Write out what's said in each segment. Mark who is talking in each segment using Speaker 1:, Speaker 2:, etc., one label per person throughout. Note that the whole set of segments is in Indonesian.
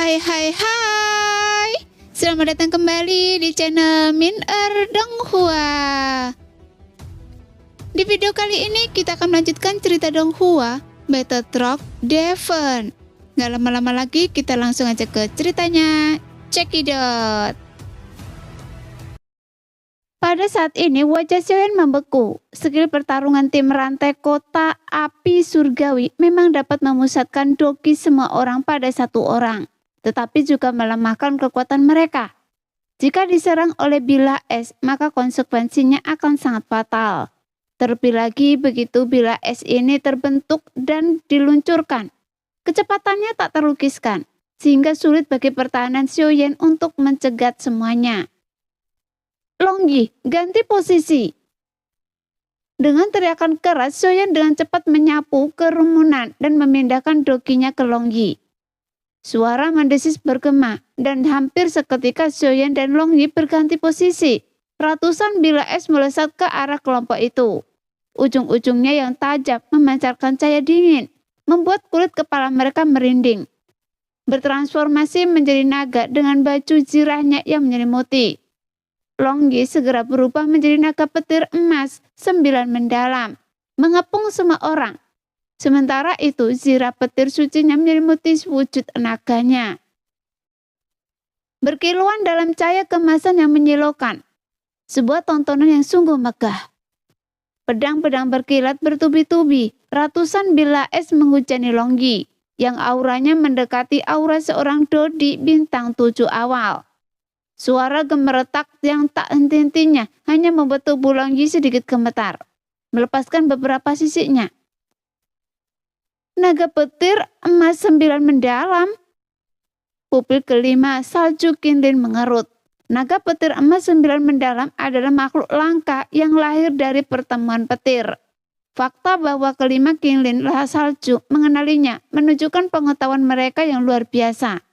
Speaker 1: Hai hai hai. Selamat datang kembali di channel Min Donghua. Di video kali ini kita akan melanjutkan cerita Donghua Battle Truck Devon. Gak lama-lama lagi, kita langsung aja ke ceritanya. Cekidot. Pada saat ini wajah Xiaoyan membeku. Skill pertarungan tim rantai kota api surgawi memang dapat memusatkan doki semua orang pada satu orang, tetapi juga melemahkan kekuatan mereka. Jika diserang oleh bilah es, maka konsekuensinya akan sangat fatal. Terlebih lagi begitu bilah es ini terbentuk dan diluncurkan, kecepatannya tak terlukiskan, sehingga sulit bagi pertahanan Xiaoyan untuk mencegat semuanya. Longyi, ganti posisi. Dengan teriakan keras, Xiaoyan dengan cepat menyapu kerumunan dan memindahkan dokinya ke Longyi. Suara mendesis bergema, dan hampir seketika Xiaoyan dan Longyi berganti posisi. Ratusan bilah es melesat ke arah kelompok itu. Ujung-ujungnya yang tajam memancarkan cahaya dingin, membuat kulit kepala mereka merinding. Bertransformasi menjadi naga dengan baju zirahnya yang menyelimuti. Longyi segera berubah menjadi naga petir emas 9 mendalam, mengepung semua orang. Sementara itu, zirah petir sucinya menyelimuti wujud naganya. Berkilauan dalam cahaya kemasan yang menyilaukan. Sebuah tontonan yang sungguh megah. Pedang-pedang berkilat bertubi-tubi, ratusan bilah es menghujani Longyi, yang auranya mendekati aura seorang dodi bintang 7 awal. Suara gemeretak yang tak henti-hentinya hanya membuat tubuh Longyi sedikit gemetar, melepaskan beberapa sisiknya. Naga petir emas 9 mendalam. Pupil kelima salju Qinlin mengerut. Naga petir emas 9 mendalam adalah makhluk langka yang lahir dari pertemuan petir. Fakta bahwa kelima Qinlin salju mengenalinya menunjukkan pengetahuan mereka yang luar biasa.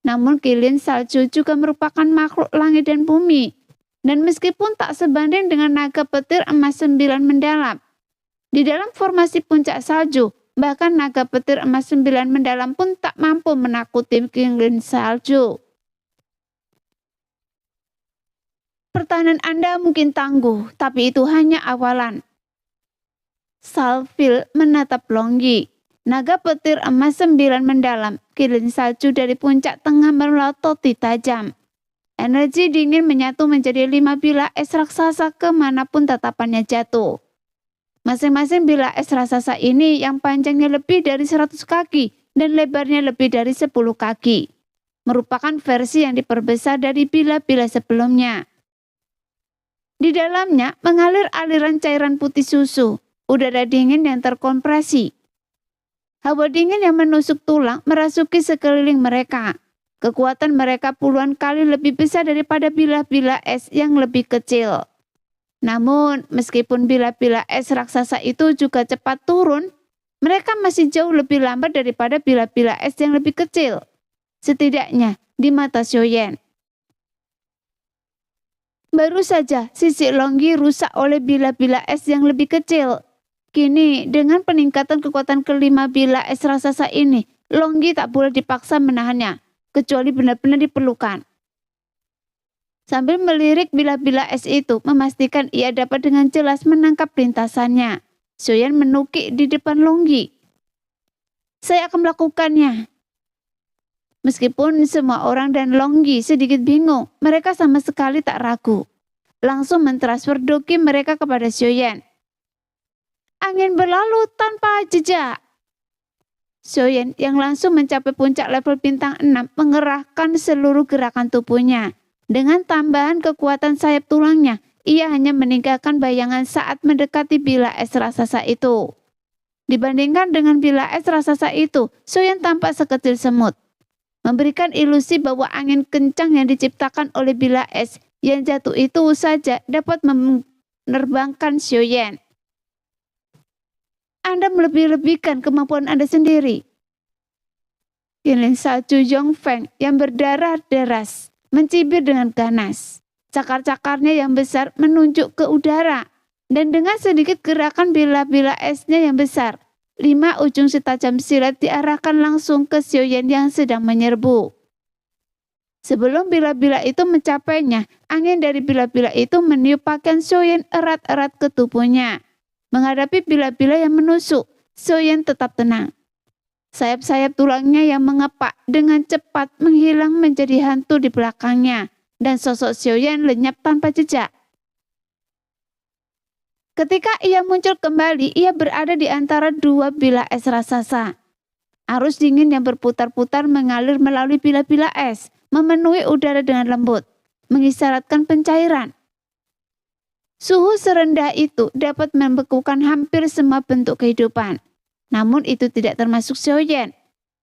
Speaker 1: Namun Qinlin salju juga merupakan makhluk langit dan bumi. Dan meskipun tak sebanding dengan naga petir emas 9 mendalam, di dalam formasi puncak salju, bahkan naga petir emas 9 mendalam pun tak mampu menakuti Qinlin salju. Pertahanan Anda mungkin tangguh, tapi itu hanya awalan. Salvil menatap Longyi. Naga petir emas 9 mendalam, Qinlin salju dari puncak tengah melototi tajam. Energi dingin menyatu menjadi 5 bilah es raksasa kemanapun tatapannya jatuh. Masing-masing bilah es raksasa ini yang panjangnya lebih dari 100 kaki dan lebarnya lebih dari 10 kaki. Merupakan versi yang diperbesar dari bilah-bilah sebelumnya. Di dalamnya mengalir aliran cairan putih susu, udara dingin yang terkompresi. Hawa dingin yang menusuk tulang merasuki sekeliling mereka. Kekuatan mereka puluhan kali lebih besar daripada bilah-bilah es yang lebih kecil. Namun, meskipun bilah-bilah es raksasa itu juga cepat turun, mereka masih jauh lebih lambat daripada bilah-bilah es yang lebih kecil. Setidaknya di mata Xiaoyan. Baru saja sisik Longyi rusak oleh bilah-bilah es yang lebih kecil. Kini, dengan peningkatan kekuatan kelima bilah es raksasa ini, Longyi tak boleh dipaksa menahannya, kecuali benar-benar diperlukan. Sambil melirik bilah-bilah es itu, memastikan ia dapat dengan jelas menangkap lintasannya, Xiaoyan menukik di depan Longyi. Saya akan melakukannya. Meskipun semua orang dan Longyi sedikit bingung, mereka sama sekali tak ragu. Langsung mentransfer doki mereka kepada Xiaoyan. Angin berlalu tanpa jejak. Xiaoyan yang langsung mencapai puncak level bintang 6 mengerahkan seluruh gerakan tubuhnya. Dengan tambahan kekuatan sayap tulangnya, ia hanya meninggalkan bayangan saat mendekati bilah es raksasa itu. Dibandingkan dengan bilah es raksasa itu, Xiaoyan tampak sekecil semut, memberikan ilusi bahwa angin kencang yang diciptakan oleh bilah es yang jatuh itu saja dapat menerbangkan Xiaoyan. Anda melebih-lebihkan kemampuan Anda sendiri. Qinlin salju Yongfeng yang berdarah deras mencibir dengan ganas. Cakar-cakarnya yang besar menunjuk ke udara, dan dengan sedikit gerakan bilah-bilah esnya yang besar, 5 ujung setajam silet diarahkan langsung ke Xiaoyan yang sedang menyerbu. Sebelum bila-bila itu mencapainya, angin dari bila-bila itu meniup pakaian Xiaoyan erat-erat ke tubuhnya. Menghadapi bila-bila yang menusuk, Xiaoyan tetap tenang. Sayap-sayap tulangnya yang mengepak dengan cepat menghilang menjadi hantu di belakangnya, dan sosok Xiaoyan lenyap tanpa jejak. Ketika ia muncul kembali, ia berada di antara 2 bila es raksasa. Arus dingin yang berputar-putar mengalir melalui bila-bila es, memenuhi udara dengan lembut, mengisyaratkan pencairan. Suhu serendah itu dapat membekukan hampir semua bentuk kehidupan. Namun itu tidak termasuk Xiaoyan.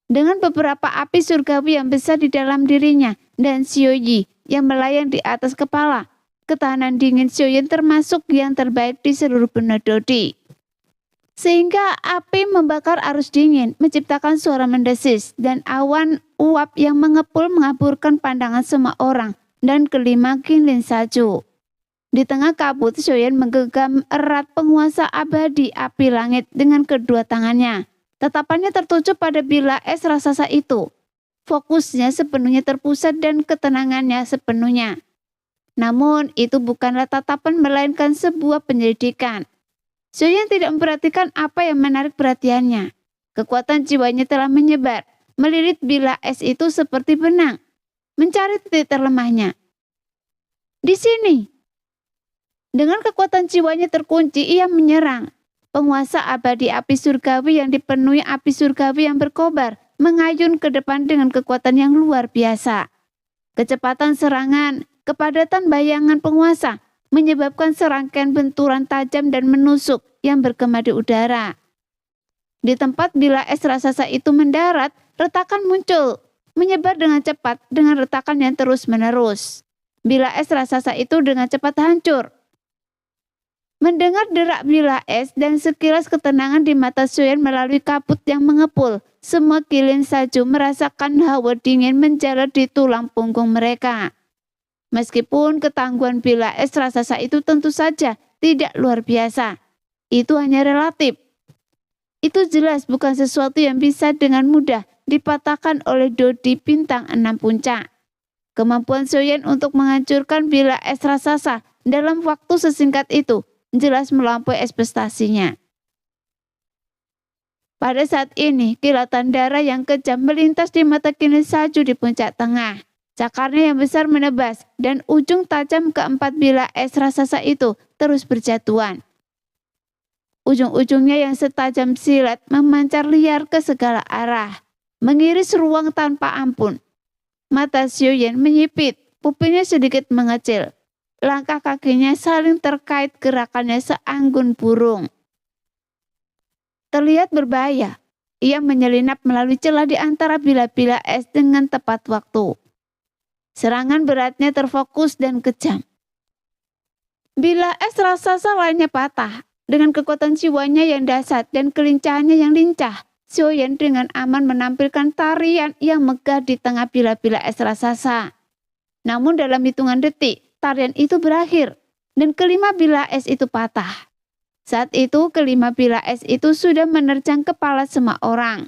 Speaker 1: Dengan beberapa api surgawi yang besar di dalam dirinya dan Xiaoyi yang melayang di atas kepala, ketahanan dingin Xiaoyan termasuk yang terbaik di seluruh benua Dodi. Sehingga api membakar arus dingin, menciptakan suara mendesis dan awan uap yang mengepul mengaburkan pandangan semua orang dan kelima Qinlin salju. Di tengah kabut, Xiaoyan menggenggam erat penguasa abadi api langit dengan kedua tangannya. Tatapannya tertuju pada bila es raksasa itu. Fokusnya sepenuhnya terpusat dan ketenangannya sepenuhnya. Namun itu bukanlah tatapan melainkan sebuah penyelidikan. Xiaoyan tidak memperhatikan apa yang menarik perhatiannya. Kekuatan jiwanya telah menyebar, melilit bila es itu seperti benang, mencari titik terlemahnya. Di sini. Dengan kekuatan jiwanya terkunci, ia menyerang. Penguasa abadi api surgawi yang dipenuhi api surgawi yang berkobar, mengayun ke depan dengan kekuatan yang luar biasa. Kecepatan serangan, kepadatan bayangan penguasa, menyebabkan serangkaian benturan tajam dan menusuk yang bergema di udara. Di tempat bila es raksasa itu mendarat, retakan muncul, menyebar dengan cepat dengan retakan yang terus-menerus. Bila es raksasa itu dengan cepat hancur. Mendengar derak bila es dan sekilas ketenangan di mata Xiaoyan melalui kabut yang mengepul, semua Qinlin salju merasakan hawa dingin menjalar di tulang punggung mereka. Meskipun ketangguhan bila es raksasa itu tentu saja tidak luar biasa, itu hanya relatif. Itu jelas bukan sesuatu yang bisa dengan mudah dipatahkan oleh Dodi bintang 6 puncak. Kemampuan Xiaoyan untuk menghancurkan bila es raksasa dalam waktu sesingkat itu jelas melampaui ekspektasinya. Pada saat ini, kilatan darah yang kejam melintas di mata Qinlin salju di puncak tengah. Cakarnya yang besar menebas dan ujung tajam keempat bila es raksasa itu terus berjatuhan. Ujung-ujungnya yang setajam silet memancar liar ke segala arah, mengiris ruang tanpa ampun. Mata Xiaoyan menyipit, pupilnya sedikit mengecil. Langkah kakinya saling terkait gerakannya seanggun burung. Terlihat berbahaya. Ia menyelinap melalui celah di antara bila-bila es dengan tepat waktu. Serangan beratnya terfokus dan kejam. Bila es raksasa lainnya patah, dengan kekuatan jiwanya yang dahsyat dan kelincahannya yang lincah, Xiaoyan dengan aman menampilkan tarian yang megah di tengah bila-bila es raksasa. Namun dalam hitungan detik, tarian itu berakhir dan kelima bila es itu patah. Saat itu kelima bila es itu sudah menerjang kepala semua orang.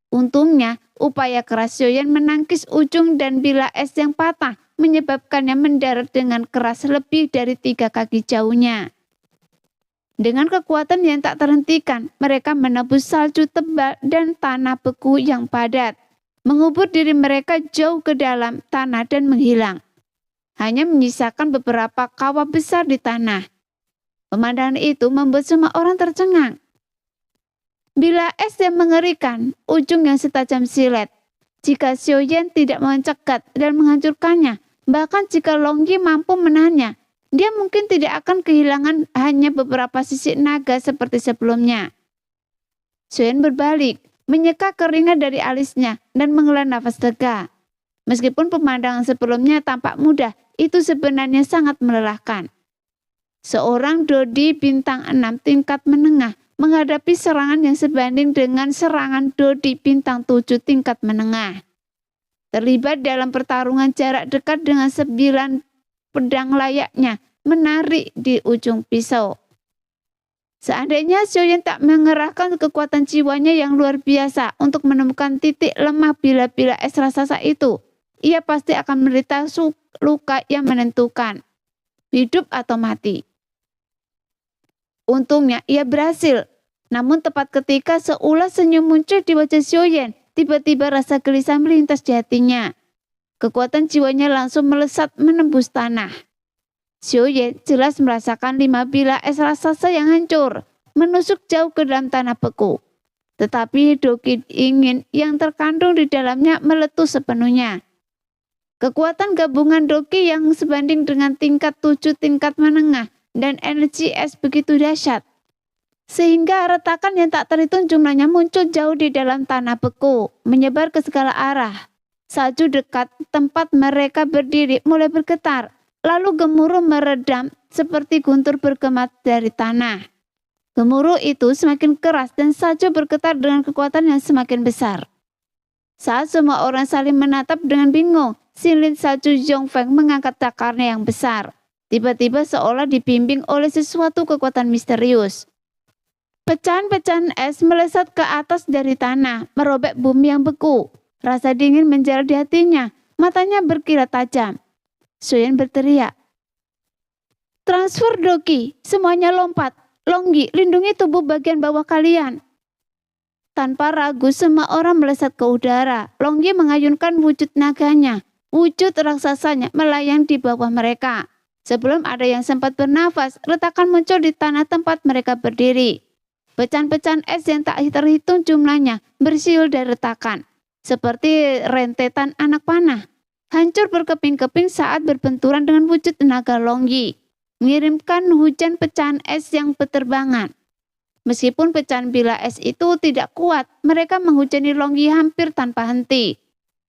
Speaker 1: Untungnya upaya keras Xiaoyan menangkis ujung dan bila es yang patah menyebabkannya mendarat dengan keras lebih dari 3 kaki jauhnya. Dengan kekuatan yang tak terhentikan, mereka menembus salju tebal dan tanah beku yang padat, mengubur diri mereka jauh ke dalam tanah dan menghilang. Hanya menyisakan beberapa kawah besar di tanah. Pemandangan itu membuat semua orang tercengang. Bila es yang mengerikan, ujung yang setajam silet. Jika Xiaoyan tidak mencegat dan menghancurkannya, bahkan jika Longyi mampu menahannya, dia mungkin tidak akan kehilangan hanya beberapa sisik naga seperti sebelumnya. Xiaoyan berbalik, menyeka keringat dari alisnya dan menghela nafas lega. Meskipun pemandangan sebelumnya tampak mudah, itu sebenarnya sangat melelahkan. Seorang Dodi bintang 6 tingkat menengah menghadapi serangan yang sebanding dengan serangan Dodi bintang 7 tingkat menengah. Terlibat dalam pertarungan jarak dekat dengan 9 pedang layaknya menarik di ujung pisau. Seandainya Xiaoyan tak mengerahkan kekuatan jiwanya yang luar biasa untuk menemukan titik lemah bila-bila es raksasa itu, ia pasti akan menderita luka yang menentukan, hidup atau mati. Untungnya ia berhasil. Namun tepat ketika seulas senyum muncul di wajah Xiaoyan, tiba-tiba rasa gelisah melintas di hatinya. Kekuatan jiwanya langsung melesat menembus tanah. Xiaoyan jelas merasakan 5 bilah es raksasa yang hancur, menusuk jauh ke dalam tanah beku. Tetapi Doki ingin yang terkandung di dalamnya meletus sepenuhnya. Kekuatan gabungan Doki yang sebanding dengan tingkat 7 tingkat menengah dan energi es begitu dahsyat, sehingga retakan yang tak terhitung jumlahnya muncul jauh di dalam tanah beku, menyebar ke segala arah. Salju dekat tempat mereka berdiri mulai bergetar, lalu gemuruh meredam seperti guntur bergema dari tanah. Gemuruh itu semakin keras dan salju bergetar dengan kekuatan yang semakin besar. Saat semua orang saling menatap dengan bingung, silin salju Zhongfeng mengangkat cakarnya yang besar. Tiba-tiba seolah dibimbing oleh sesuatu kekuatan misterius. Pecahan-pecahan es melesat ke atas dari tanah, merobek bumi yang beku. Rasa dingin menjalar di hatinya, matanya berkilat tajam. Xiaoyan berteriak, "Transfer Doki, semuanya lompat. Longgi, lindungi tubuh bagian bawah kalian." Tanpa ragu semua orang melesat ke udara. Longgi mengayunkan wujud naganya. Wujud raksasanya melayang di bawah mereka. Sebelum ada yang sempat bernafas, retakan muncul di tanah tempat mereka berdiri. Pecahan-pecahan es yang tak terhitung jumlahnya bersiul dari retakan, seperti rentetan anak panah. Hancur berkeping-keping saat berbenturan dengan wujud naga Longyi, mengirimkan hujan pecahan es yang berterbangan. Meskipun pecahan bilah es itu tidak kuat, mereka menghujani Longyi hampir tanpa henti.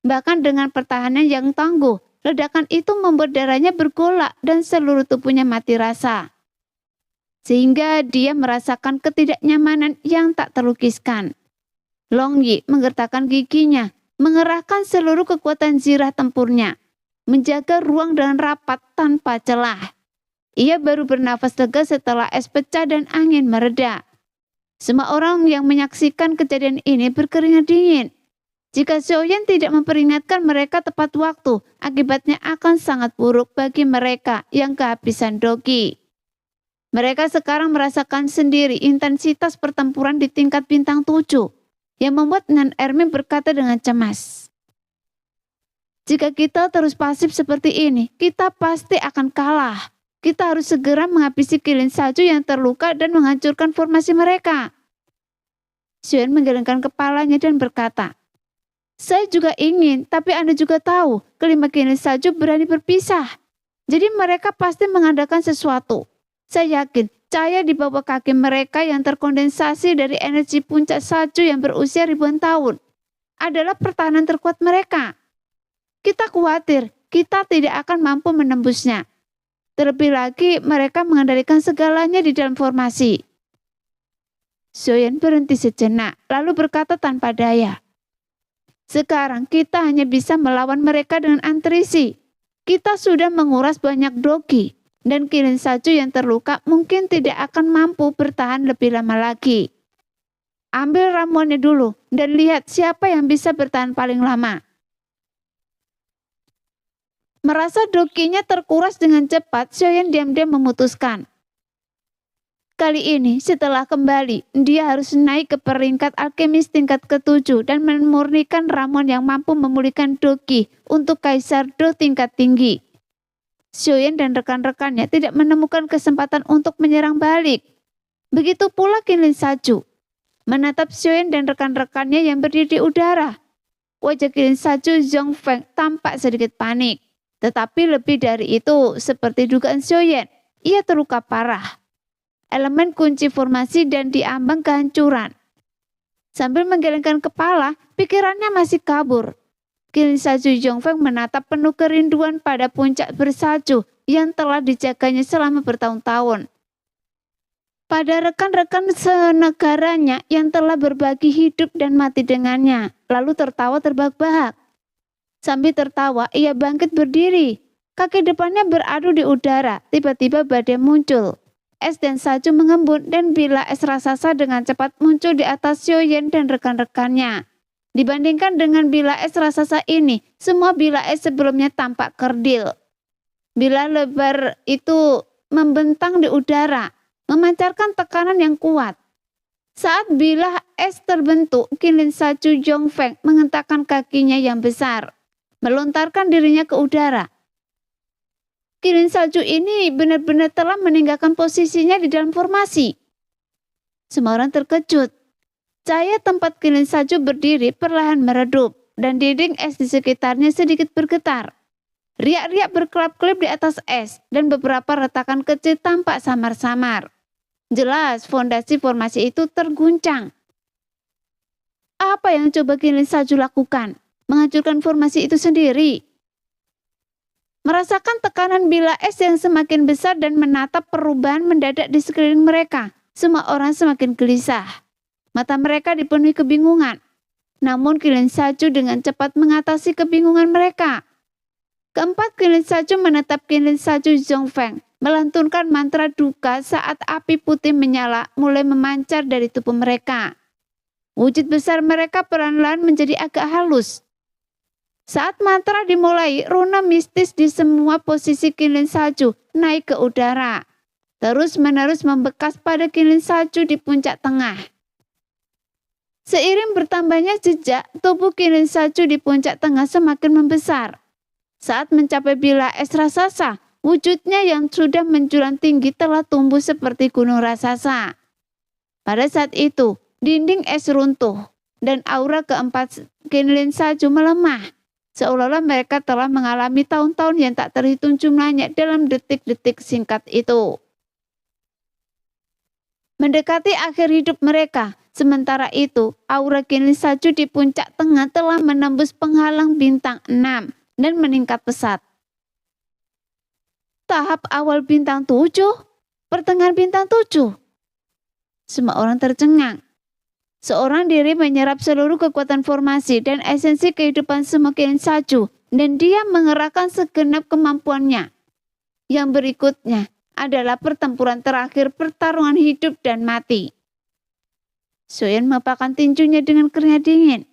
Speaker 1: Bahkan dengan pertahanan yang tangguh, ledakan itu membuat darahnya bergolak dan seluruh tubuhnya mati rasa. Sehingga dia merasakan ketidaknyamanan yang tak terlukiskan. Longyi menggertakkan giginya, mengerahkan seluruh kekuatan zirah tempurnya, menjaga ruang dengan rapat tanpa celah. Ia baru bernafas lega setelah es pecah dan angin mereda. Semua orang yang menyaksikan kejadian ini berkeringat dingin. Jika Xiaoyan tidak memperingatkan mereka tepat waktu, akibatnya akan sangat buruk bagi mereka yang kehabisan Doki. Mereka sekarang merasakan sendiri intensitas pertempuran di tingkat bintang 7, yang membuat Nan Ermin berkata dengan cemas, "Jika kita terus pasif seperti ini, kita pasti akan kalah. Kita harus segera menghabisi kilin salju yang terluka dan menghancurkan formasi mereka." Xiaoyan menggelengkan kepalanya dan berkata, "Saya juga ingin, tapi Anda juga tahu, kelima kilin salju berani berpisah. Jadi mereka pasti mengadakan sesuatu. Saya yakin cahaya di bawah kaki mereka yang terkondensasi dari energi puncak salju yang berusia ribuan tahun adalah pertahanan terkuat mereka. Kita khawatir kita tidak akan mampu menembusnya. Terlebih lagi mereka mengendalikan segalanya di dalam formasi." Xiaoyan berhenti sejenak, lalu berkata tanpa daya, "Sekarang kita hanya bisa melawan mereka dengan antrisi. Kita sudah menguras banyak Doki, dan kilin salju yang terluka mungkin tidak akan mampu bertahan lebih lama lagi. Ambil ramuannya dulu dan lihat siapa yang bisa bertahan paling lama." Merasa Dokinya terkuras dengan cepat, Xiaoyan diam-diam memutuskan, kali ini setelah kembali, dia harus naik ke peringkat alkemis tingkat ke-7 dan memurnikan ramuan yang mampu memulihkan Doki untuk Kaisar Do tingkat tinggi. Xiaoyan dan rekan-rekannya tidak menemukan kesempatan untuk menyerang balik. Begitu pula kilin salju. Menatap Xiaoyan dan rekan-rekannya yang berdiri di udara. Wajah kilin salju Zhongfeng tampak sedikit panik. Tetapi lebih dari itu, seperti dugaan Xiaoyan, ia terluka parah. Elemen kunci formasi dan diambang kehancuran. Sambil menggelengkan kepala, pikirannya masih kabur. Kilin salju Zhongfeng menatap penuh kerinduan pada puncak bersalju yang telah dijaganya selama bertahun-tahun. Pada rekan-rekan senegaranya yang telah berbagi hidup dan mati dengannya, lalu tertawa terbahak-bahak. Sambil tertawa, ia bangkit berdiri. Kaki depannya beradu di udara, tiba-tiba badai muncul. Es dan salju mengembun dan bila es raksasa dengan cepat muncul di atas Xiaoyan dan rekan-rekannya. Dibandingkan dengan bila es raksasa ini, semua bila es sebelumnya tampak kerdil. Bila lebar itu membentang di udara, memancarkan tekanan yang kuat. Saat bilah es terbentuk, kilin salju Zhongfeng mengentakkan kakinya yang besar, melontarkan dirinya ke udara. Kilin salju ini benar-benar telah meninggalkan posisinya di dalam formasi. Semua orang terkejut. Cahaya tempat kilin salju berdiri perlahan meredup, dan dinding es di sekitarnya sedikit bergetar. Riak-riak berkelap-kelip di atas es, dan beberapa retakan kecil tampak samar-samar. Jelas fondasi formasi itu terguncang. Apa yang coba kilin salju lakukan? Menghancurkan formasi itu sendiri. Merasakan tekanan bilah es yang semakin besar dan menatap perubahan mendadak di sekeliling mereka, semua orang semakin gelisah. Mata mereka dipenuhi kebingungan. Namun kilin salju dengan cepat mengatasi kebingungan mereka. Keempat kilin salju menatap kilin salju Zhongfeng, melantunkan mantra duka saat api putih menyala mulai memancar dari tubuh mereka. Wujud besar mereka perlahan-lahan menjadi agak halus. Saat mantra dimulai, runa mistis di semua posisi kilin salju naik ke udara, terus-menerus membekas pada kilin salju di puncak tengah. Seiring bertambahnya jejak, tubuh kilin salju di puncak tengah semakin membesar. Saat mencapai bilah es raksasa, wujudnya yang sudah menjulang tinggi telah tumbuh seperti gunung raksasa. Pada saat itu, dinding es runtuh, dan aura keempat kilin salju melemah. Seolah-olah mereka telah mengalami tahun-tahun yang tak terhitung jumlahnya dalam detik-detik singkat itu. Mendekati akhir hidup mereka, sementara itu aura kilin salju di puncak tengah telah menembus penghalang bintang 6 dan meningkat pesat. Tahap awal bintang 7, pertengahan bintang 7. Semua orang tercengang. Seorang diri menyerap seluruh kekuatan formasi dan esensi kehidupan semua kilin salju, dan dia mengerahkan segenap kemampuannya. Yang berikutnya adalah pertempuran terakhir, pertarungan hidup dan mati. Xiaoyan mengepakkan tinjunya dengan keringat dingin.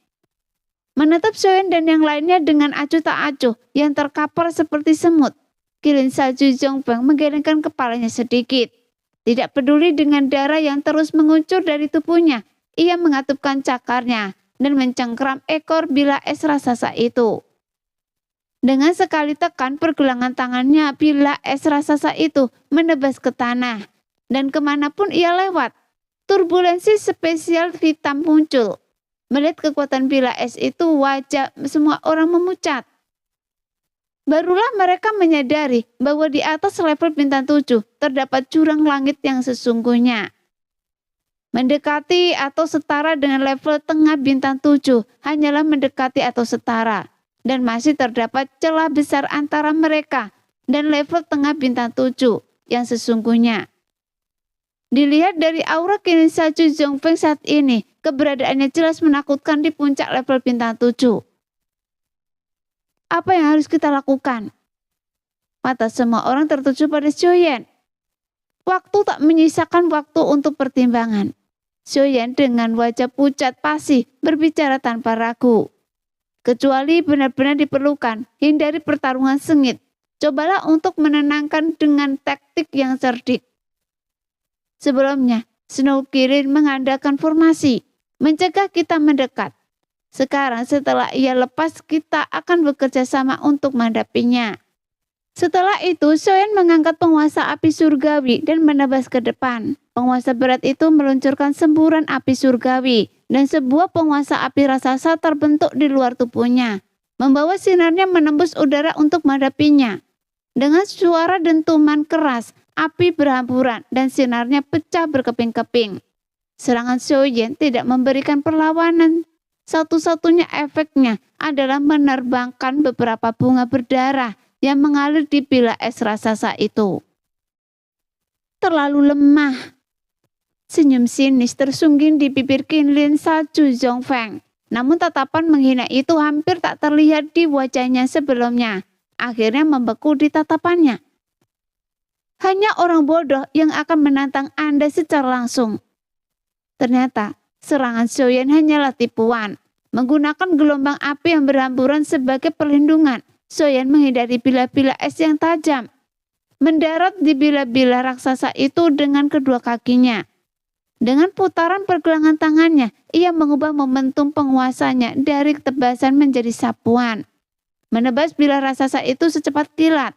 Speaker 1: Menatap Xiaoyan dan yang lainnya dengan acuh tak acuh yang terkapar seperti semut. Kilin salju Zhongfeng menggelengkan kepalanya sedikit. Tidak peduli dengan darah yang terus mengucur dari tubuhnya, ia mengatupkan cakarnya dan mencengkram ekor bilah es raksasa itu. Dengan sekali tekan pergelangan tangannya, bilah es raksasa itu menebas ke tanah, dan kemanapun ia lewat, turbulensi spesial hitam muncul. Melihat kekuatan bilah es itu, wajah semua orang memucat. Barulah mereka menyadari bahwa di atas level bintang 7 terdapat jurang langit yang sesungguhnya. Mendekati atau setara dengan level tengah bintang 7 hanyalah mendekati atau setara, dan masih terdapat celah besar antara mereka dan level tengah bintang 7 yang sesungguhnya. Dilihat dari aura kilin salju Zhongfeng saat ini, keberadaannya jelas menakutkan di puncak level bintang 7. Apa yang harus kita lakukan? Mata semua orang tertuju pada Xiaoyan. Waktu tak menyisakan waktu untuk pertimbangan. Xiaoyan dengan wajah pucat pasi berbicara tanpa ragu. Kecuali benar-benar diperlukan, hindari pertarungan sengit. Cobalah untuk menenangkan dengan taktik yang cerdik. Sebelumnya, Snow Kirin mengandalkan formasi, mencegah kita mendekat. Sekarang setelah ia lepas, kita akan bekerja sama untuk menghadapinya. Setelah itu, Xiaoyan mengangkat penguasa api surgawi dan menebas ke depan. Penguasa berat itu meluncurkan semburan api surgawi, dan sebuah penguasa api raksasa terbentuk di luar tubuhnya, membawa sinarnya menembus udara untuk menghadapinya. Dengan suara dentuman keras, api berhamburan dan sinarnya pecah berkeping-keping. Serangan Xiaoyan tidak memberikan perlawanan. Satu-satunya efeknya adalah menerbangkan beberapa bunga berdarah yang mengalir di bilah es raksasa itu. Terlalu lemah. Senyum sinis tersungging di bibir kilin salju Zhongfeng. Namun tatapan menghina itu hampir tak terlihat di wajahnya sebelumnya. Akhirnya membeku di tatapannya. Hanya orang bodoh yang akan menantang Anda secara langsung. Ternyata, serangan Xiaoyan hanyalah tipuan. Menggunakan gelombang api yang berhamburan sebagai perlindungan, Xiaoyan menghindari bila-bila es yang tajam. Mendarat di bila-bila raksasa itu dengan kedua kakinya. Dengan putaran pergelangan tangannya, ia mengubah momentum penguasanya dari ketebasan menjadi sapuan. Menebas bila raksasa itu secepat kilat.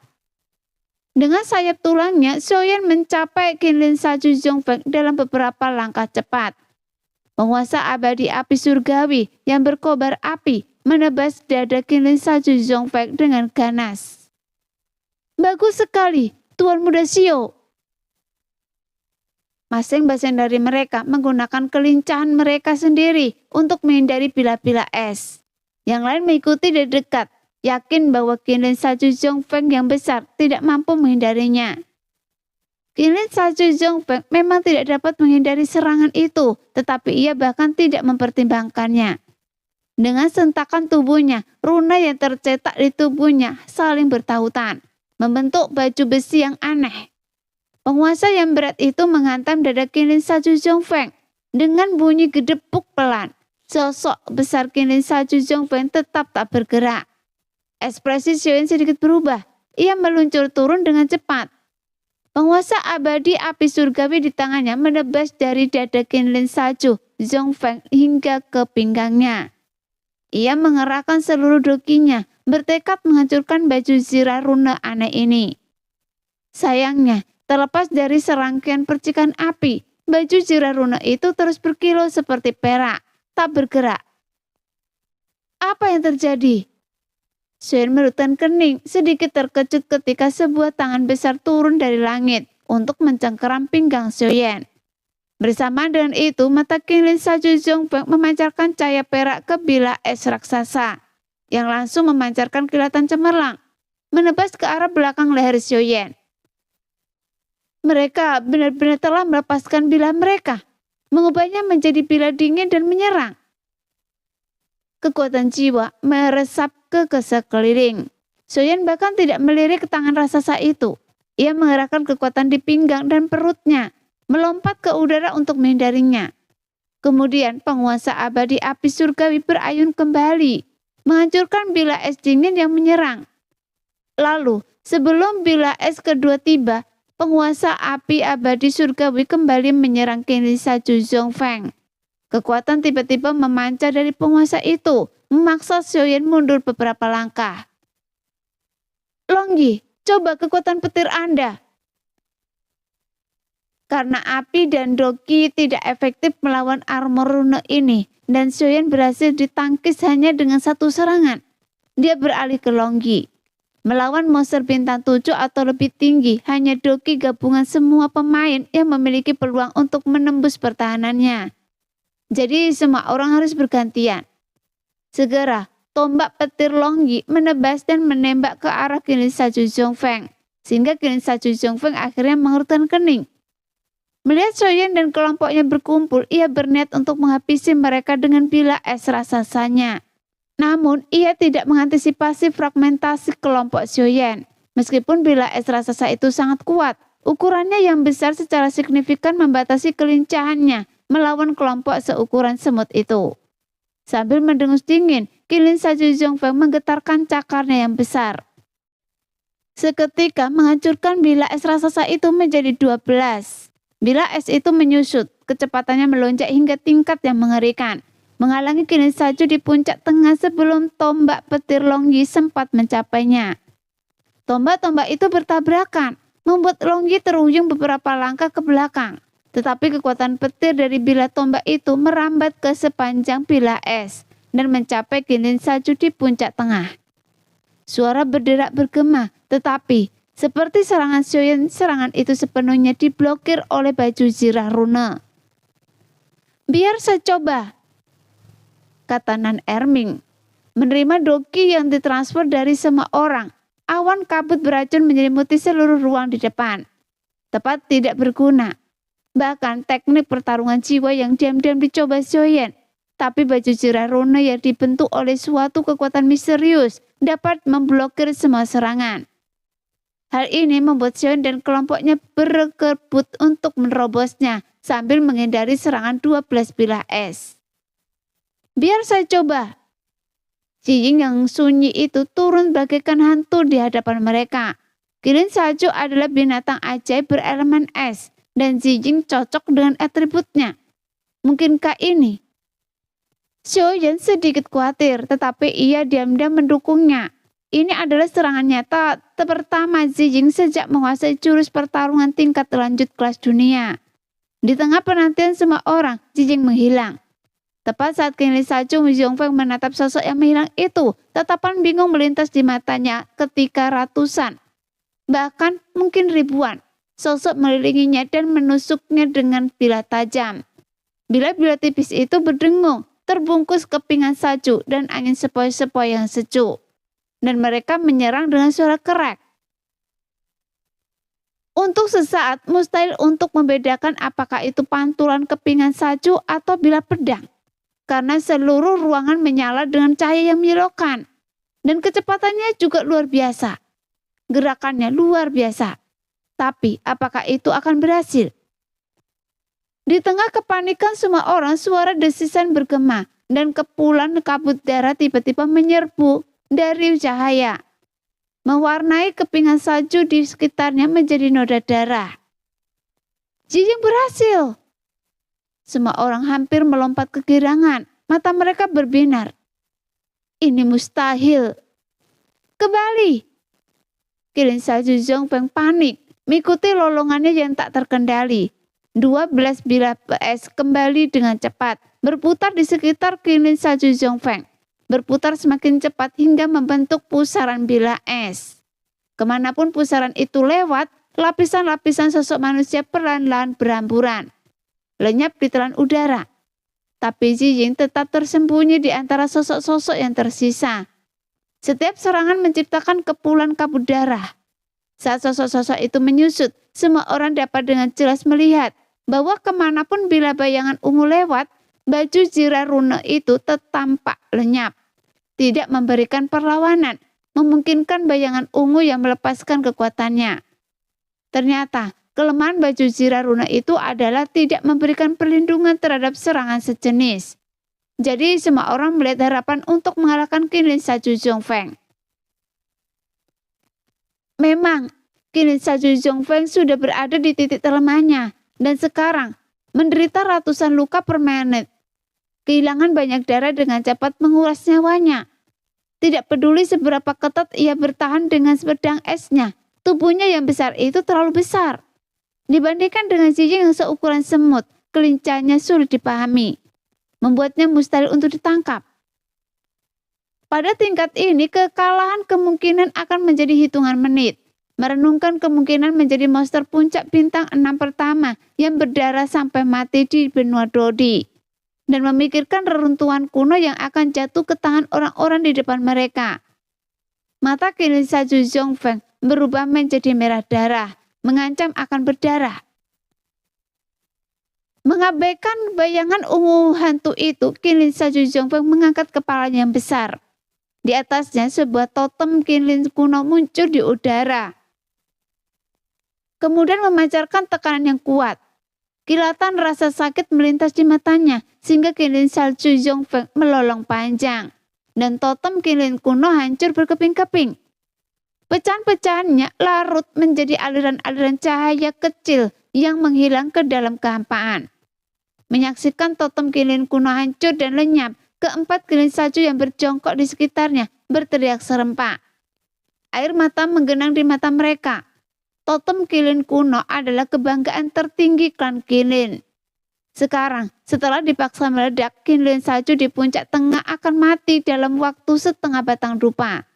Speaker 1: Dengan sayap tulangnya, Xiaoyan mencapai Qinlin Salju Zhongfeng dalam beberapa langkah cepat. Penguasa abadi api surgawi yang berkobar api menebas dada Qinlin Salju Zhongfeng dengan ganas. Bagus sekali, Tuan Muda Xiao. Masing-masing dari mereka menggunakan kelincahan mereka sendiri untuk menghindari bila-bila es. Yang lain mengikuti dari dekat, yakin bahwa Qinlin Salju Zhongfeng yang besar tidak mampu menghindarinya. Qinlin Salju Zhongfeng memang tidak dapat menghindari serangan itu, tetapi ia bahkan tidak mempertimbangkannya. Dengan sentakan tubuhnya, runa yang tercetak di tubuhnya saling bertautan, membentuk baju besi yang aneh. Penguasa yang berat itu menghantam dada Qinlin Salju Zhongfeng dengan bunyi gedebuk pelan. Sosok besar Qinlin Salju Zhongfeng tetap tak bergerak. Ekspresi Xiaoyan sedikit berubah. Ia meluncur turun dengan cepat. Penguasa abadi api surgawi di tangannya menebas dari dada Qinlin Salju Zhongfeng hingga ke pinggangnya. Ia mengerahkan seluruh dokinya, bertekad menghancurkan baju zirah runa aneh ini. Sayangnya, terlepas dari serangkaian percikan api, baju zirah runa itu terus berkilau seperti perak, tak bergerak. Apa yang terjadi? Xiaoyan merutkan kening, sedikit terkejut ketika sebuah tangan besar turun dari langit untuk mencengkeram pinggang Xiaoyan. Bersamaan dengan itu, mata Qinlin Salju Zhongfeng memancarkan cahaya perak ke bila es raksasa, yang langsung memancarkan kilatan cemerlang, menebas ke arah belakang leher Xiaoyan. Mereka benar-benar telah melepaskan bila mereka, mengubahnya menjadi bila dingin dan menyerang. Kekuatan jiwa meresap ke sekeliling. Xiaoyan bahkan tidak melirik ke tangan raksasa itu. Ia mengerahkan kekuatan di pinggang dan perutnya, melompat ke udara untuk menghindarinya. Kemudian penguasa abadi api surgawi berayun kembali, menghancurkan bila es dingin yang menyerang. Lalu, sebelum bila es kedua tiba, penguasa api abadi surgawi kembali menyerang Qinlin Salju Zhongfeng. Kekuatan tiba-tiba memancar dari penguasa itu, memaksa Xiaoyan mundur beberapa langkah. Longyi, coba kekuatan petir Anda. Karena api dan doki tidak efektif melawan armor rune ini, dan Xiaoyan berhasil ditangkis hanya dengan satu serangan. Dia beralih ke Longyi. Melawan monster bintang 7 atau lebih tinggi, hanya doki gabungan semua pemain yang memiliki peluang untuk menembus pertahanannya. Jadi semua orang harus bergantian. Segera, tombak petir Longyi menebas dan menembak ke arah Qinlin Salju Zhongfeng, sehingga Qinlin Salju Zhongfeng akhirnya mengerutkan kening. Melihat Xiaoyan dan kelompoknya berkumpul, ia berniat untuk menghabisi mereka dengan bila es raksasanya. Namun, ia tidak mengantisipasi fragmentasi kelompok Xiaoyan. Meskipun bila es raksasa itu sangat kuat, ukurannya yang besar secara signifikan membatasi kelincahannya melawan kelompok seukuran semut itu. Sambil mendengus dingin, Qinlin Salju Zhongfeng menggetarkan cakarnya yang besar. Seketika menghancurkan bila es raksasa itu menjadi 12. Bila es itu menyusut, kecepatannya melonjak hingga tingkat yang mengerikan, menghalangi Qinlin Salju di puncak tengah sebelum tombak petir Longyi sempat mencapainya. Tombak-tombak itu bertabrakan, membuat Longyi terhuyung beberapa langkah ke belakang. Tetapi kekuatan petir dari bila tombak itu merambat ke sepanjang bila es dan mencapai Qinlin Salju di puncak tengah. Suara berderak bergema, tetapi seperti serangan Xiaoyan, serangan itu sepenuhnya diblokir oleh baju zirah rune. Biar saya coba, kata Nan Erming. Menerima doki yang ditransfer dari semua orang, awan kabut beracun menyelimuti seluruh ruang di depan. Tepat tidak berguna. Bahkan teknik pertarungan jiwa yang diam-diam dicoba Xiaoyan, tapi baju zirah rune yang dibentuk oleh suatu kekuatan misterius dapat memblokir semua serangan. Hal ini membuat Xiaoyan dan kelompoknya berebut untuk menerobosnya sambil menghindari serangan 12 bilah es. Biar saya coba. Jijing yang sunyi itu turun bagaikan hantu di hadapan mereka. Kilin salju adalah binatang ajaib berelemen es, dan Jijing cocok dengan atributnya. Mungkinkah ini? Xiaoyan sedikit khawatir, tetapi ia diam-diam mendukungnya. Ini adalah serangan nyata pertama Jijing sejak menguasai jurus pertarungan tingkat lanjut kelas dunia. Di tengah penantian semua orang, Jijing menghilang. Tepat saat Qinglin salju Mu Zhongfeng menatap sosok yang menghilang itu, tatapan bingung melintas di matanya ketika ratusan, bahkan mungkin ribuan, sosok mengelilinginya dan menusuknya dengan bilah tajam. Bilah-bilah tipis itu berdengung, terbungkus kepingan salju dan angin sepoi-sepoi yang sejuk, dan mereka menyerang dengan suara kerek. Untuk sesaat mustahil untuk membedakan apakah itu pantulan kepingan salju atau bilah pedang, karena seluruh ruangan menyala dengan cahaya yang menyilaukan, dan kecepatannya juga luar biasa. Gerakannya luar biasa. Tapi apakah itu akan berhasil? Di tengah kepanikan semua orang, suara desisan bergema, dan kepulan kabut darah tiba-tiba menyerbu dari cahaya, mewarnai kepingan salju di sekitarnya menjadi noda darah. Jijing berhasil! Semua orang hampir melompat kegirangan, mata mereka berbinar. Ini mustahil. Kembali! Qinglin salju Zhongfeng panik, mengikuti lolongannya yang tak terkendali. 12 bilah es kembali dengan cepat, berputar di sekitar Qinglin salju Zhongfeng. Berputar semakin cepat hingga membentuk pusaran bilah es. Kemanapun pusaran itu lewat, lapisan-lapisan sosok manusia perlahan-lahan berhamburan, lenyap di telan udara. Tapi Jijing tetap tersembunyi di antara sosok-sosok yang tersisa. Setiap serangan menciptakan kepulan kabut darah. Saat sosok-sosok itu menyusut, semua orang dapat dengan jelas melihat bahwa kemanapun bila bayangan ungu lewat, baju zirah rune itu tampak lenyap, tidak memberikan perlawanan, memungkinkan bayangan ungu yang melepaskan kekuatannya. Ternyata, kelemahan baju zirah rune itu adalah tidak memberikan perlindungan terhadap serangan sejenis. Jadi semua orang melihat harapan untuk mengalahkan Qinglin salju Zhongfeng. Memang, Qinglin salju Zhongfeng sudah berada di titik terlemahnya, dan sekarang menderita ratusan luka per menit. Kehilangan banyak darah dengan cepat menguras nyawanya. Tidak peduli seberapa ketat ia bertahan dengan pedang esnya, tubuhnya yang besar itu terlalu besar. Dibandingkan dengan Jijing yang seukuran semut, kelincahnya sulit dipahami, membuatnya mustahil untuk ditangkap. Pada tingkat ini, kekalahan kemungkinan akan menjadi hitungan menit. Merenungkan kemungkinan menjadi monster puncak bintang 6 pertama yang berdarah sampai mati di benua Dodi, dan memikirkan reruntuhan kuno yang akan jatuh ke tangan orang-orang di depan mereka. Mata Qinglin salju Zhongfeng berubah menjadi merah darah, mengancam akan berdarah. Mengabaikan bayangan ungu hantu itu, Qinglin salju Zhongfeng mengangkat kepalanya yang besar. Di atasnya sebuah totem Qinglin kuno muncul di udara, kemudian memancarkan tekanan yang kuat. Kilatan rasa sakit melintas di matanya, sehingga Qinglin salju Zhongfeng melolong panjang, dan totem Qinglin kuno hancur berkeping-keping. Pecahan-pecahannya larut menjadi aliran-aliran cahaya kecil yang menghilang ke dalam kehampaan. Menyaksikan totem Qinglin kuno hancur dan lenyap, keempat Qinglin salju yang berjongkok di sekitarnya berteriak serempak. Air mata menggenang di mata mereka. Totem Qinglin kuno adalah kebanggaan tertinggi klan Qinglin. Sekarang, setelah dipaksa meledak, Qinglin salju di puncak tengah akan mati dalam waktu setengah batang dupa.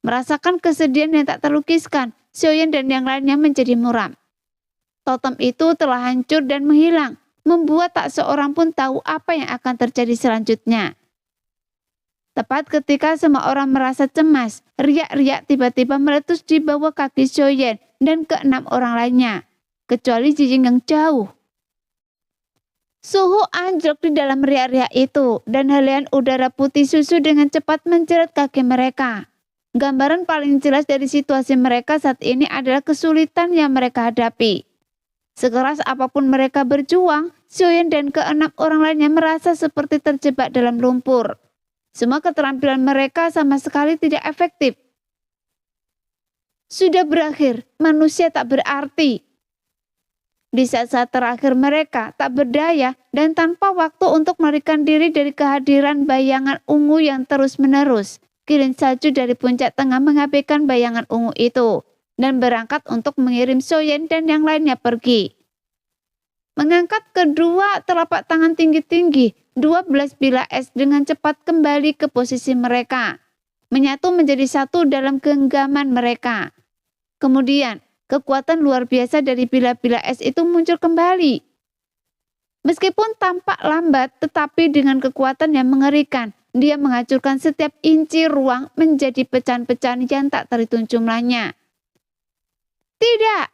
Speaker 1: Merasakan kesedihan yang tak terlukiskan, Xiaoyan dan yang lainnya menjadi muram. Totem itu telah hancur dan menghilang, membuat tak seorang pun tahu apa yang akan terjadi selanjutnya. Tepat ketika semua orang merasa cemas, riak-riak tiba-tiba meletus di bawah kaki Xiaoyan dan keenam orang lainnya, kecuali Jijing yang jauh. Suhu anjlok di dalam riak-riak itu, dan halian udara putih susu dengan cepat menjerat kaki mereka. Gambaran paling jelas dari situasi mereka saat ini adalah kesulitan yang mereka hadapi. Sekeras apapun mereka berjuang, Xiaoyan dan keenam orang lainnya merasa seperti terjebak dalam lumpur. Semua keterampilan mereka sama sekali tidak efektif. Sudah berakhir, manusia tak berarti. Di saat-saat terakhir mereka tak berdaya dan tanpa waktu untuk melarikan diri dari kehadiran bayangan ungu yang terus-menerus. Qilin Salju dari puncak tengah mengabaikan bayangan ungu itu dan berangkat untuk mengirim Xiaoyan dan yang lainnya pergi. Mengangkat kedua telapak tangan tinggi-tinggi, 12 bilah es dengan cepat kembali ke posisi mereka, menyatu menjadi satu dalam genggaman mereka. Kemudian, kekuatan luar biasa dari bilah-bilah es itu muncul kembali. Meskipun tampak lambat, tetapi dengan kekuatan yang mengerikan, dia menghancurkan setiap inci ruang menjadi pecahan-pecahan yang tak terhitung jumlahnya. Tidak!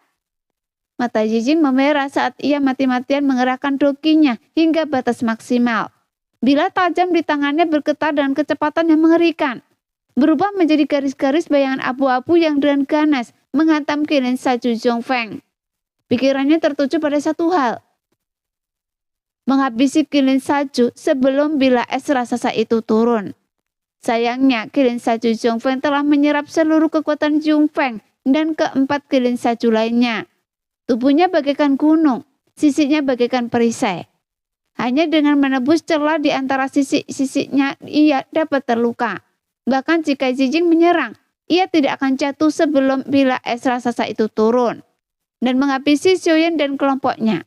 Speaker 1: Mata Jijing memerah saat ia mati-matian mengerahkan dokinya hingga batas maksimal. Bilah tajam di tangannya bergetar dengan kecepatan yang mengerikan, berubah menjadi garis-garis bayangan abu-abu yang dengan ganas menghantam Qilin Salju Zhongfeng. Pikirannya tertuju pada satu hal, menghabisi Qilin Salju sebelum bilah es raksasa itu turun. Sayangnya, Qilin Salju Zhongfeng telah menyerap seluruh kekuatan Zhongfeng dan keempat Qilin Salju lainnya. Tubuhnya bagaikan gunung, sisiknya bagaikan perisai. Hanya dengan menebus celah di antara sisik-sisiknya ia dapat terluka. Bahkan jika Jijing menyerang, ia tidak akan jatuh sebelum bilah es raksasa itu turun dan menghabisi Xiaoyan dan kelompoknya.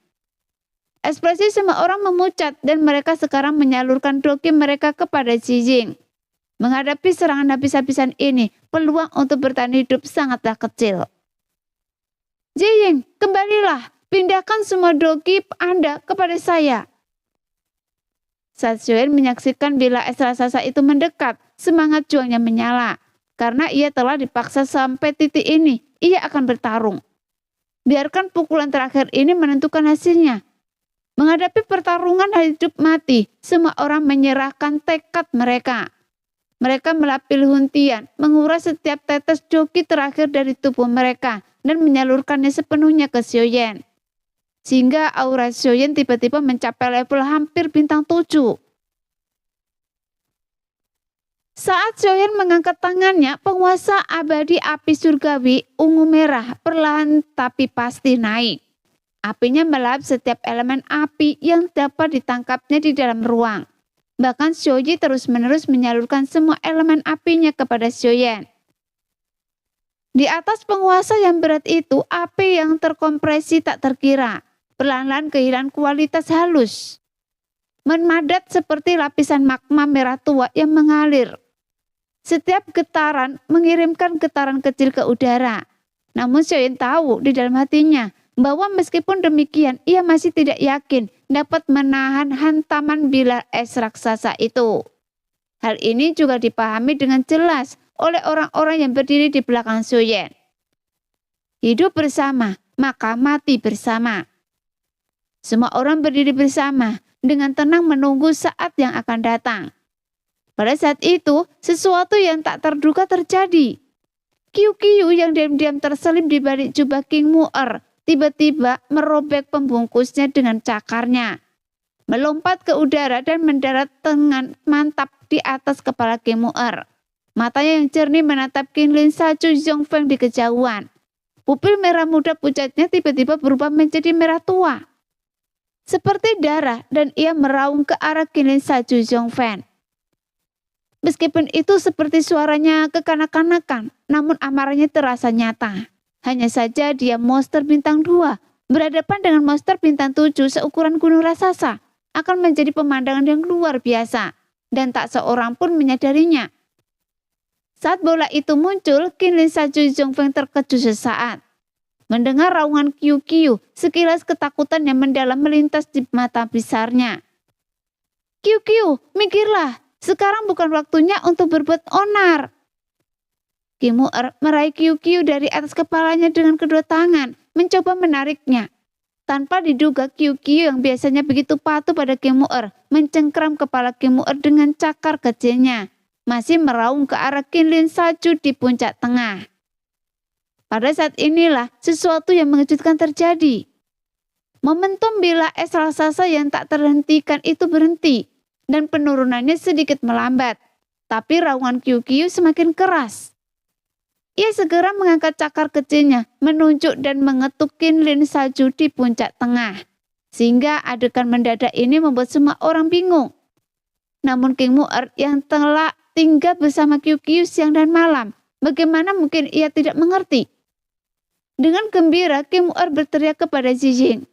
Speaker 1: Ekspresi semua orang memucat dan mereka sekarang menyalurkan doki mereka kepada Jijing. Menghadapi serangan habis-habisan ini, peluang untuk bertahan hidup sangatlah kecil. Jijing, kembalilah, pindahkan semua doki Anda kepada saya. Saat Xiaoyan menyaksikan bilah es raksasa itu mendekat, semangat juangnya menyala. Karena ia telah dipaksa sampai titik ini, ia akan bertarung. Biarkan pukulan terakhir ini menentukan hasilnya. Menghadapi pertarungan hidup mati, semua orang menyerahkan tekad mereka. Mereka melapil huntian, menguras setiap tetes doki terakhir dari tubuh mereka dan menyalurkannya sepenuhnya ke Xiaoyan. Sehingga aura Xiaoyan tiba-tiba mencapai level hampir bintang 7. Saat Xiaoyan mengangkat tangannya, penguasa abadi api surgawi ungu merah perlahan tapi pasti naik. Apinya melahap setiap elemen api yang dapat ditangkapnya di dalam ruang. Bahkan Xiaoyi terus-menerus menyalurkan semua elemen apinya kepada Xiaoyan. Di atas penguasa yang berat itu, api yang terkompresi tak terkira, perlahan-lahan kehilangan kualitas halus. Memadat seperti lapisan magma merah tua yang mengalir. Setiap getaran mengirimkan getaran kecil ke udara. Namun Xiaoyan tahu di dalam hatinya bahwa meskipun demikian, ia masih tidak yakin dapat menahan hantaman bilah es raksasa itu. Hal ini juga dipahami dengan jelas oleh orang-orang yang berdiri di belakang Xiaoyan. Hidup bersama, maka mati bersama. Semua orang berdiri bersama dengan tenang menunggu saat yang akan datang. Pada saat itu, sesuatu yang tak terduga terjadi. Qiu yang diam-diam terselip di balik jubah King Mu'er tiba-tiba merobek pembungkusnya dengan cakarnya, melompat ke udara dan mendarat dengan mantap di atas kepala King Mu'er. Matanya yang jernih menatap Qilin Salju Zhongfeng di kejauhan. Pupil merah muda pucatnya tiba-tiba berubah menjadi merah tua, seperti darah, dan ia meraung ke arah Qilin Salju Zhongfeng. Meskipun itu seperti suaranya kekanak-kanakan, namun amarahnya terasa nyata. Hanya saja dia monster bintang 2, berhadapan dengan monster bintang 7 seukuran gunung raksasa, akan menjadi pemandangan yang luar biasa, dan tak seorang pun menyadarinya. Saat bola itu muncul, Qilin Salju Zhongfeng terkejut sesaat. Mendengar raungan Qiu, sekilas ketakutan yang mendalam melintas di mata besarnya. Qiu, mikirlah, sekarang bukan waktunya untuk berbuat onar. King Mu'er meraih Qiu dari atas kepalanya dengan kedua tangan, mencoba menariknya. Tanpa diduga, Qiu yang biasanya begitu patuh pada King Mu'er mencengkram kepala King Mu'er dengan cakar kecilnya. masih meraung ke arah Kinlin salju di puncak tengah. Pada saat inilah sesuatu yang mengejutkan terjadi. Momentum bilah es raksasa yang tak terhentikan itu berhenti dan penurunannya sedikit melambat. Tapi raungan Kyukyu semakin keras. Ia segera mengangkat cakar kecilnya, menunjuk dan mengetuk Kinlin salju di puncak tengah. Sehingga adegan mendadak ini membuat semua orang bingung. Namun King Mu'er yang telah tinggal bersama Kyukyu siang dan malam, bagaimana mungkin ia tidak mengerti? Dengan gembira, King Mu'er berteriak kepada Zijing.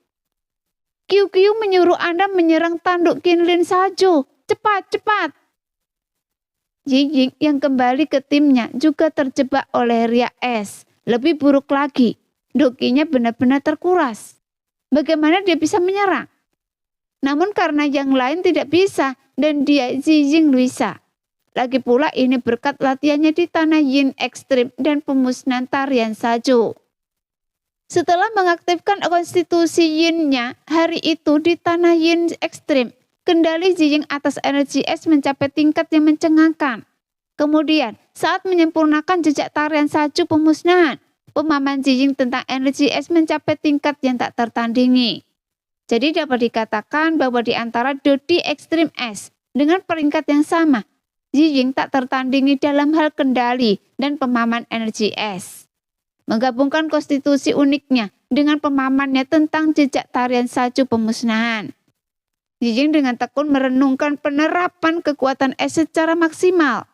Speaker 1: Kyukyu menyuruh Anda menyerang tanduk Kinlin salju. Cepat, cepat! Zijing yang kembali ke timnya juga terjebak oleh riak es. Lebih buruk lagi, dokinya benar-benar terkuras. Bagaimana dia bisa menyerang? Namun karena yang lain tidak bisa dan dia Zijing bisa. Lagi pula ini berkat latihannya di tanah Yin ekstrim dan pemusnahan tarian salju. Setelah mengaktifkan konstitusi Yin-nya hari itu di tanah Yin ekstrim, kendali Zijing atas energi es mencapai tingkat yang mencengangkan. Kemudian, saat menyempurnakan jejak tarian salju pemusnahan, pemahaman Zijing tentang energi es mencapai tingkat yang tak tertandingi. Jadi dapat dikatakan bahwa di antara Dodi ekstrim es dengan peringkat yang sama, Zijing tak tertandingi dalam hal kendali dan pemahaman energi es. Menggabungkan konstitusi uniknya dengan pemahamannya tentang jejak tarian salju pemusnahan. Zijing dengan tekun merenungkan penerapan kekuatan es secara maksimal.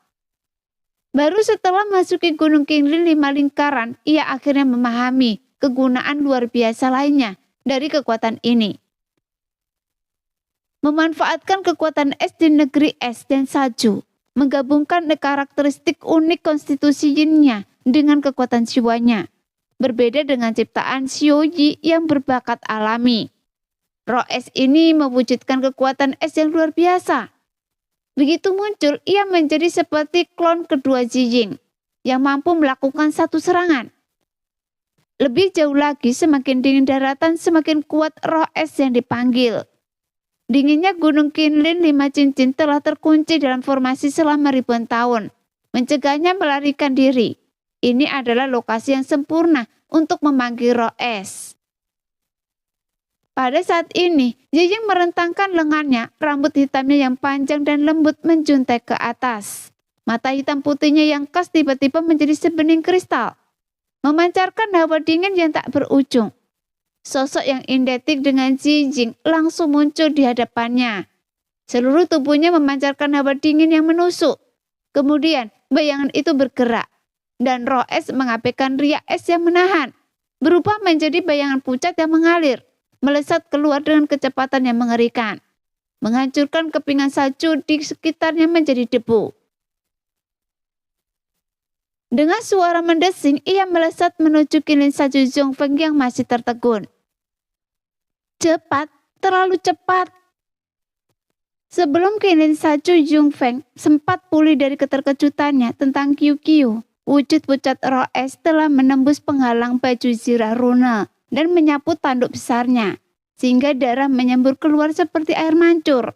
Speaker 1: Baru setelah masuki Gunung Kinlin 5 lingkaran, ia akhirnya memahami kegunaan luar biasa lainnya dari kekuatan ini. Memanfaatkan kekuatan es di negeri es dan salju, menggabungkan karakteristik unik konstitusi Yin-nya dengan kekuatan jiwanya, berbeda dengan ciptaan Xiuyi yang berbakat alami. Roh es ini mewujudkan kekuatan es yang luar biasa. Begitu muncul, ia menjadi seperti klon kedua Zijing yang mampu melakukan satu serangan. Lebih jauh lagi, semakin dingin daratan, semakin kuat roh es yang dipanggil. Dinginnya Gunung Kinlin 5 cincin telah terkunci dalam formasi selama ribuan tahun, mencegahnya melarikan diri. Ini adalah lokasi yang sempurna untuk memanggil roh es. Pada saat ini, Zijing merentangkan lengannya, rambut hitamnya yang panjang dan lembut menjuntai ke atas. Mata hitam putihnya yang khas tiba-tiba menjadi sebening kristal, memancarkan hawa dingin yang tak berujung. Sosok yang identik dengan Zijing langsung muncul di hadapannya. Seluruh tubuhnya memancarkan hawa dingin yang menusuk. Kemudian bayangan itu bergerak, dan roh es mengabaikan riak es yang menahan, berubah menjadi bayangan pucat yang mengalir, melesat keluar dengan kecepatan yang mengerikan, menghancurkan kepingan salju di sekitarnya menjadi debu. Dengan suara mendesing, ia melesat menuju Kinlin salju Zhongfeng yang masih tertegun. Cepat, terlalu cepat. Sebelum Kinlin salju Zhongfeng sempat pulih dari keterkejutannya tentang Kyukyu, wujud pucat roh es telah menembus penghalang baju zirah rune dan menyapu tanduk besarnya, sehingga darah menyembur keluar seperti air mancur.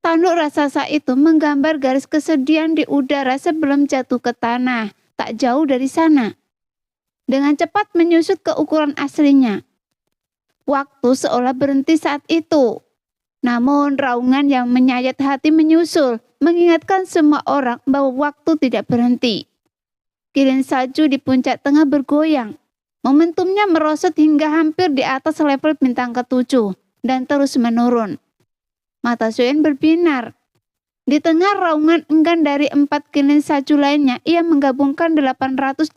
Speaker 1: Tanduk raksasa itu menggambar garis kesedihan di udara sebelum jatuh ke tanah, tak jauh dari sana. Dengan cepat menyusut ke ukuran aslinya. Waktu seolah berhenti saat itu. Namun raungan yang menyayat hati menyusul, mengingatkan semua orang bahwa waktu tidak berhenti. Kinlin salju di puncak tengah bergoyang. Momentumnya merosot hingga hampir di atas level bintang ke-7 dan terus menurun. Mata Xuan berbinar. Di tengah raungan enggan dari 4 Kinlin salju lainnya, ia menggabungkan 888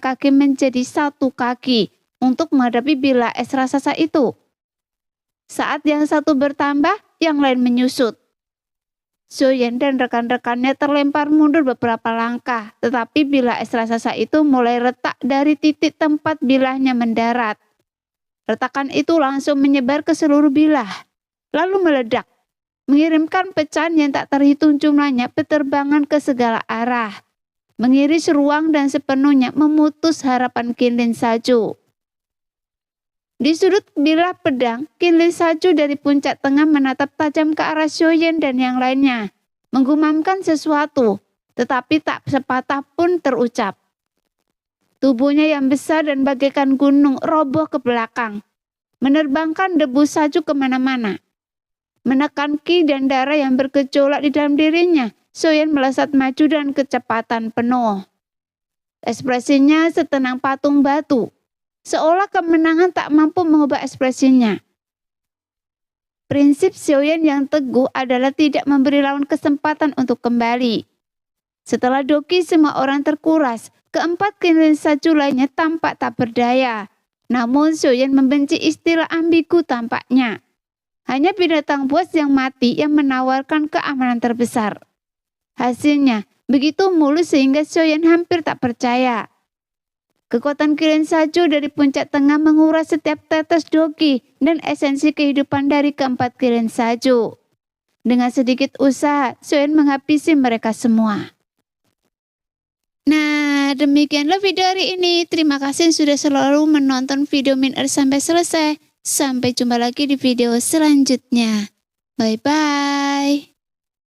Speaker 1: kaki menjadi 1 kaki untuk menghadapi bilah es raksasa itu. Saat yang satu bertambah, yang lain menyusut. Xuan dan rekan-rekannya terlempar mundur beberapa langkah, tetapi bilah es raksasa itu mulai retak dari titik tempat bilahnya mendarat. Retakan itu langsung menyebar ke seluruh bilah, lalu meledak, mengirimkan pecahan yang tak terhitung jumlahnya berterbangan ke segala arah, mengiris ruang dan sepenuhnya memutus harapan Kinlin salju. Di sudut bilah pedang, Kinlin salju dari puncak tengah menatap tajam ke arah Xuan dan yang lainnya, menggumamkan sesuatu, tetapi tak sepatah pun terucap. Tubuhnya yang besar dan bagaikan gunung roboh ke belakang, menerbangkan debu salju kemana-mana. Menekan ki dan darah yang bergejolak di dalam dirinya, Soyeon melesat maju dengan kecepatan penuh. Ekspresinya setenang patung batu, seolah kemenangan tak mampu mengubah ekspresinya. Prinsip Soyeon yang teguh adalah tidak memberi lawan kesempatan untuk kembali. Setelah Doki semua orang terkuras, keempat kirin salju lainnya tampak tak berdaya. Namun Soyeon membenci istilah ambigu tampaknya. Hanya binatang buas yang mati yang menawarkan keamanan terbesar. Hasilnya begitu mulus sehingga Soyeon hampir tak percaya. Kekuatan kirin salju dari puncak tengah menguras setiap tetes Doki dan esensi kehidupan dari keempat kirin salju. Dengan sedikit usaha, Soyeon menghabisi mereka semua. Nah, demikianlah video hari ini. Terima kasih sudah selalu menonton video Min sampai selesai. Sampai jumpa lagi di video selanjutnya. Bye-bye.